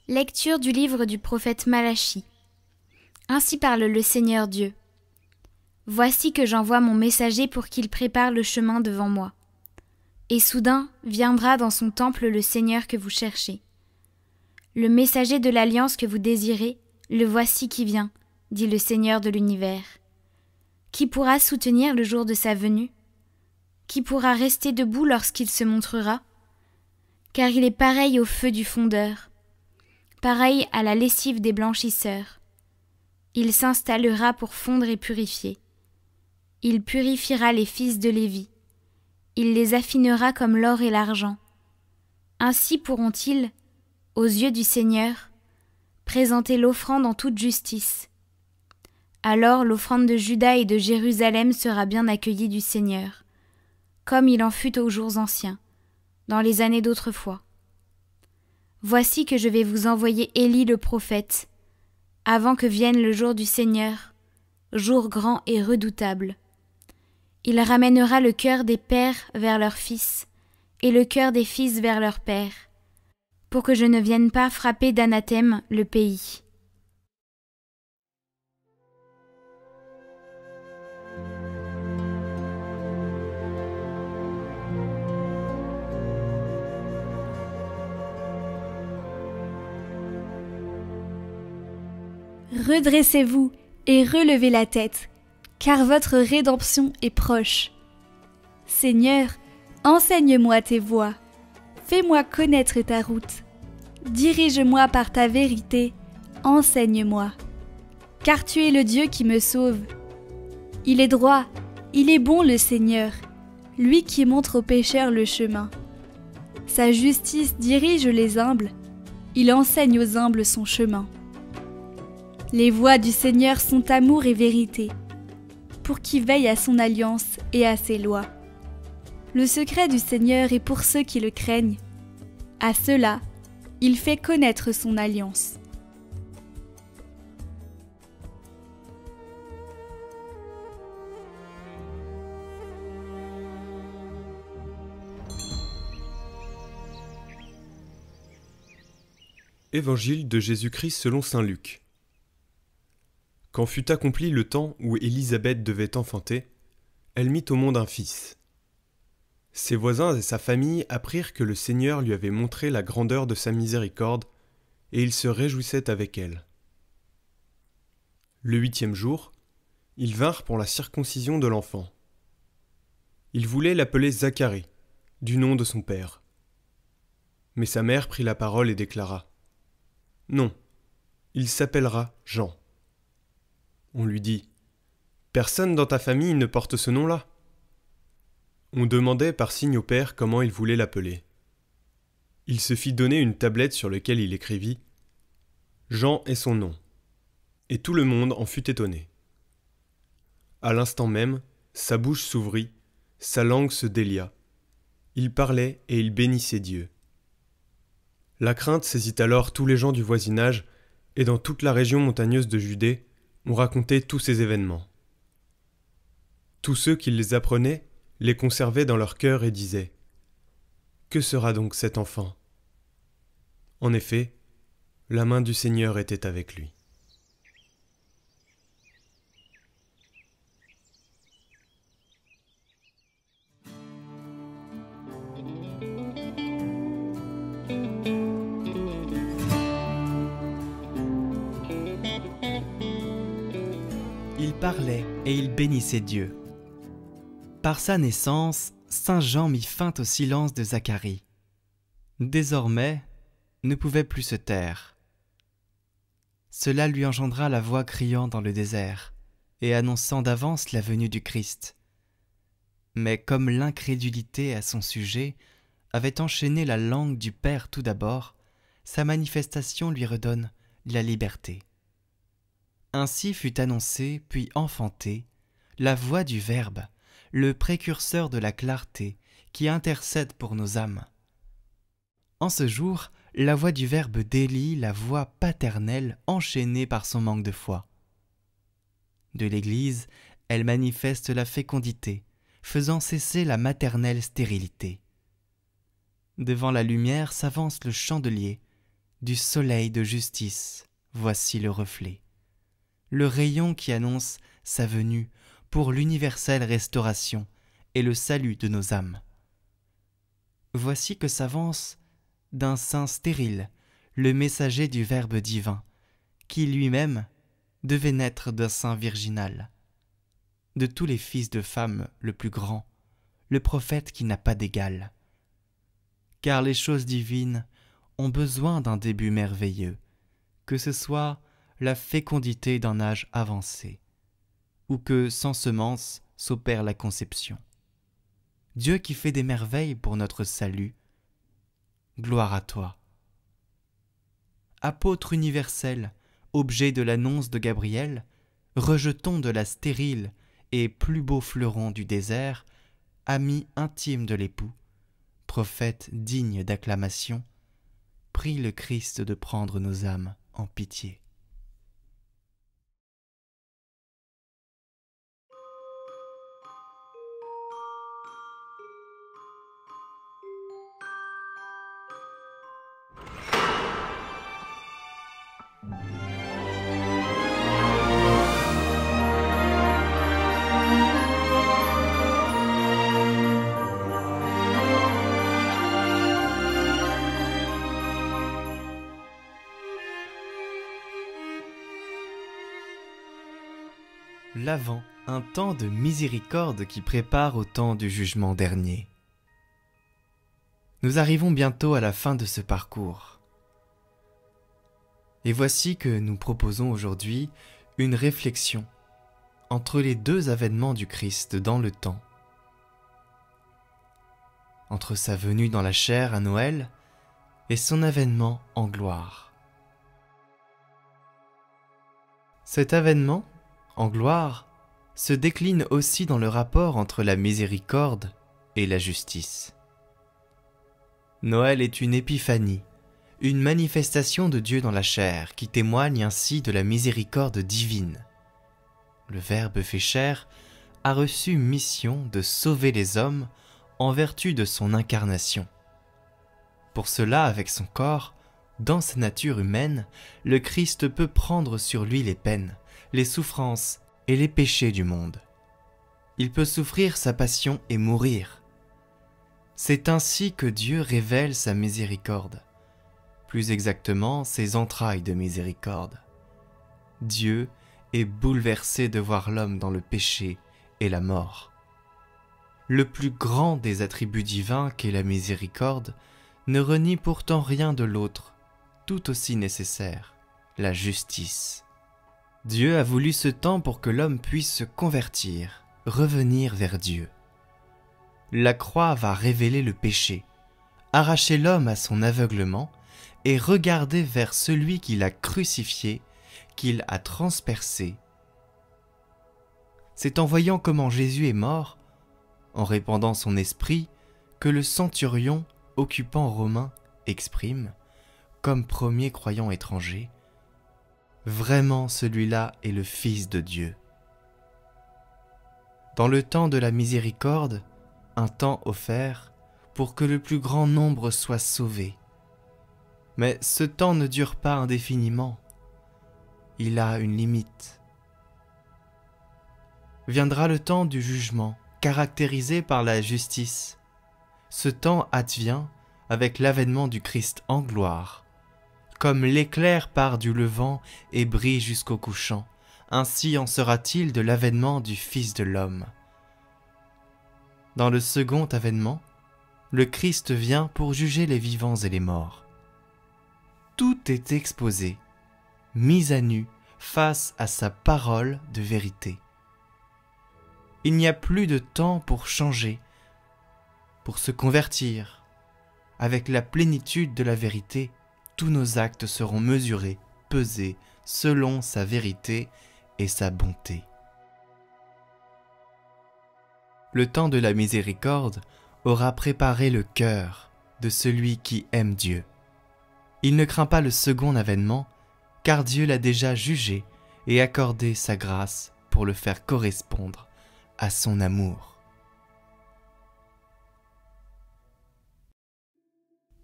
Lecture du livre du prophète Malachie. Ainsi parle le Seigneur Dieu. Voici que j'envoie mon messager pour qu'il prépare le chemin devant moi. Et soudain viendra dans son temple le Seigneur que vous cherchez. Le messager de l'alliance que vous désirez, le voici qui vient, dit le Seigneur de l'univers. Qui pourra soutenir le jour de sa venue? Qui pourra rester debout lorsqu'il se montrera? Car il est pareil au feu du fondeur, pareil à la lessive des blanchisseurs. Il s'installera pour fondre et purifier. Il purifiera les fils de Lévi. Il les affinera comme l'or et l'argent. Ainsi pourront-ils, aux yeux du Seigneur, présenter l'offrande en toute justice. Alors l'offrande de Juda et de Jérusalem sera bien accueillie du Seigneur, comme il en fut aux jours anciens, dans les années d'autrefois. Voici que je vais vous envoyer Élie le prophète, avant que vienne le jour du Seigneur, jour grand et redoutable. Il ramènera le cœur des pères vers leurs fils, et le cœur des fils vers leurs pères, pour que je ne vienne pas frapper d'anathème le pays. Redressez-vous et relevez la tête, car votre rédemption est proche. Seigneur, enseigne-moi tes voies, fais-moi connaître ta route. Dirige-moi par ta vérité, enseigne-moi. Car tu es le Dieu qui me sauve. Il est droit, il est bon le Seigneur, lui qui montre aux pécheurs le chemin. Sa justice dirige les humbles, il enseigne aux humbles son chemin. Les voies du Seigneur sont amour et vérité, pour qui veille à son alliance et à ses lois. Le secret du Seigneur est pour ceux qui le craignent. À ceux-là, il fait connaître son alliance. Évangile de Jésus-Christ selon saint Luc. Quand fut accompli le temps où Élisabeth devait enfanter, elle mit au monde un fils. Ses voisins et sa famille apprirent que le Seigneur lui avait montré la grandeur de sa miséricorde, et ils se réjouissaient avec elle. Le 8e jour, ils vinrent pour la circoncision de l'enfant. Ils voulaient l'appeler Zacharie, du nom de son père. Mais sa mère prit la parole et déclara : « Non, il s'appellera Jean. » On lui dit : « Personne dans ta famille ne porte ce nom-là. » On demandait par signe au père comment il voulait l'appeler. Il se fit donner une tablette sur laquelle il écrivit : « Jean est son nom. » Et tout le monde en fut étonné. À l'instant même, sa bouche s'ouvrit, sa langue se délia. Il parlait et il bénissait Dieu. La crainte saisit alors tous les gens du voisinage, et dans toute la région montagneuse de Judée, on racontait tous ces événements. Tous ceux qui les apprenaient les conservaient dans leur cœur et disaient : « Que sera donc cet enfant ? » En effet, la main du Seigneur était avec lui. Il parlait et il bénissait Dieu. Par sa naissance, saint Jean mit fin au silence de Zacharie. Désormais, ne pouvait plus se taire. Cela lui engendra la voix criant dans le désert et annonçant d'avance la venue du Christ. Mais comme l'incrédulité à son sujet avait enchaîné la langue du Père tout d'abord, sa manifestation lui redonne la liberté. Ainsi fut annoncée puis enfantée la voix du Verbe, le précurseur de la clarté qui intercède pour nos âmes. En ce jour, la voix du Verbe délie la voix paternelle enchaînée par son manque de foi. De l'Église, elle manifeste la fécondité, faisant cesser la maternelle stérilité. Devant la lumière s'avance le chandelier, du soleil de justice, voici le reflet. Le rayon qui annonce sa venue pour l'universelle restauration et le salut de nos âmes. Voici que s'avance d'un sein stérile le messager du Verbe divin, qui lui-même devait naître d'un sein virginal. De tous les fils de femmes le plus grand, le prophète qui n'a pas d'égal. Car les choses divines ont besoin d'un début merveilleux, que ce soit la fécondité d'un âge avancé, ou que sans semence s'opère la conception. Dieu qui fait des merveilles pour notre salut, gloire à toi. Apôtre universel, objet de l'annonce de Gabriel, rejeton de la stérile et plus beau fleuron du désert, ami intime de l'époux, prophète digne d'acclamation, prie le Christ de prendre nos âmes en pitié. L'Avent, un temps de miséricorde qui prépare au temps du jugement dernier. Nous arrivons bientôt à la fin de ce parcours. Et voici que nous proposons aujourd'hui une réflexion entre les deux avènements du Christ dans le temps. Entre sa venue dans la chair à Noël et son avènement en gloire. Cet avènement en gloire, se décline aussi dans le rapport entre la miséricorde et la justice. Noël est une épiphanie, une manifestation de Dieu dans la chair qui témoigne ainsi de la miséricorde divine. Le Verbe fait chair a reçu mission de sauver les hommes en vertu de son incarnation. Pour cela, avec son corps, dans sa nature humaine, le Christ peut prendre sur lui les peines, les souffrances et les péchés du monde. Il peut souffrir sa passion et mourir. C'est ainsi que Dieu révèle sa miséricorde, plus exactement ses entrailles de miséricorde. Dieu est bouleversé de voir l'homme dans le péché et la mort. Le plus grand des attributs divins qu'est la miséricorde ne renie pourtant rien de l'autre, tout aussi nécessaire, la justice. Dieu a voulu ce temps pour que l'homme puisse se convertir, revenir vers Dieu. La croix va révéler le péché, arracher l'homme à son aveuglement et regarder vers celui qu'il a crucifié, qu'il a transpercé. C'est en voyant comment Jésus est mort, en répandant son esprit, que le centurion, occupant romain, exprime, comme premier croyant étranger, vraiment celui-là est le Fils de Dieu. Dans le temps de la miséricorde, un temps offert pour que le plus grand nombre soit sauvé. Mais ce temps ne dure pas indéfiniment. Il a une limite. Viendra le temps du jugement, caractérisé par la justice. Ce temps advient avec l'avènement du Christ en gloire. Comme l'éclair part du levant et brille jusqu'au couchant, ainsi en sera-t-il de l'avènement du Fils de l'homme. Dans le second avènement, le Christ vient pour juger les vivants et les morts. Tout est exposé, mis à nu face à sa parole de vérité. Il n'y a plus de temps pour changer, pour se convertir. Avec la plénitude de la vérité, tous nos actes seront mesurés, pesés, selon sa vérité et sa bonté. Le temps de la miséricorde aura préparé le cœur de celui qui aime Dieu. Il ne craint pas le second avènement, car Dieu l'a déjà jugé et accordé sa grâce pour le faire correspondre à son amour.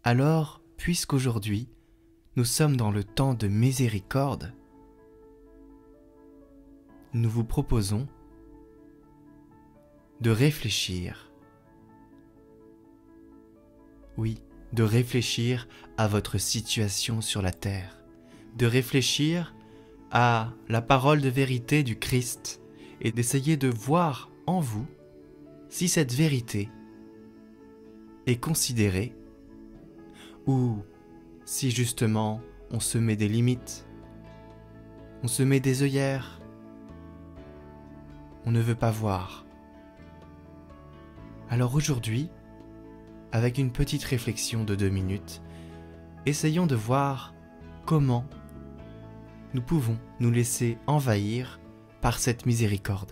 Alors, puisqu'aujourd'hui, nous sommes dans le temps de miséricorde, nous vous proposons de réfléchir. Oui, de réfléchir à votre situation sur la terre, de réfléchir à la parole de vérité du Christ et d'essayer de voir en vous si cette vérité est considérée ou si justement on se met des limites, on se met des œillères, on ne veut pas voir. Alors aujourd'hui, avec une petite réflexion de 2 minutes, essayons de voir comment nous pouvons nous laisser envahir par cette miséricorde.